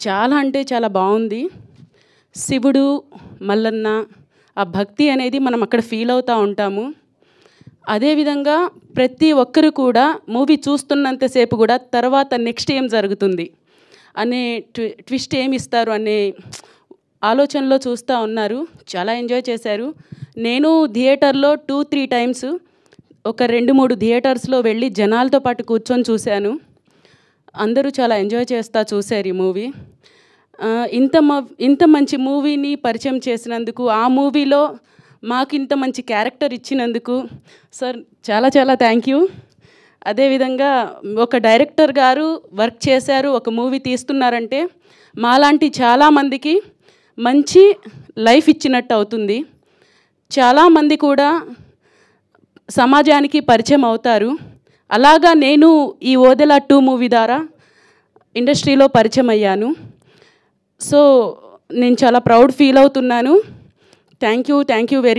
చాలా అంటే చాలా బాగుంది. శివుడు, మల్లన్న ఆ భక్తి అనేది మనం అక్కడ ఫీల్ అవుతూ ఉంటాము. అదేవిధంగా ప్రతి ఒక్కరు కూడా మూవీ చూస్తున్నంతసేపు కూడా తర్వాత నెక్స్ట్ ఏం జరుగుతుంది అనే ట్విస్ట్ ఏమి ఇస్తారు అనే ఆలోచనలో చూస్తూ ఉన్నారు. చాలా ఎంజాయ్ చేశారు. నేను థియేటర్లో 2-3 టైమ్స్ ఒక 2-3 థియేటర్స్లో వెళ్ళి జనాలతో పాటు కూర్చొని చూశాను. అందరూ చాలా ఎంజాయ్ చేస్తూ చూశారు ఈ మూవీ. ఇంత మంచి మూవీని పరిచయం చేసినందుకు, ఆ మూవీలో మాకు ఇంత మంచి క్యారెక్టర్ ఇచ్చినందుకు సార్ చాలా చాలా థ్యాంక్ యూ. అదేవిధంగా ఒక డైరెక్టర్ గారు వర్క్ చేశారు, ఒక మూవీ తీస్తున్నారంటే మాలాంటి చాలామందికి మంచి లైఫ్ ఇచ్చినట్టు అవుతుంది. చాలామంది కూడా సమాజానికి పరిచయం అవుతారు. అలాగా నేను ఈ ఓదెల 2 మూవీ ద్వారా ఇండస్ట్రీలో పరిచయం అయ్యాను. సో నేను చాలా ప్రౌడ్ ఫీల్ అవుతున్నాను. Thank you very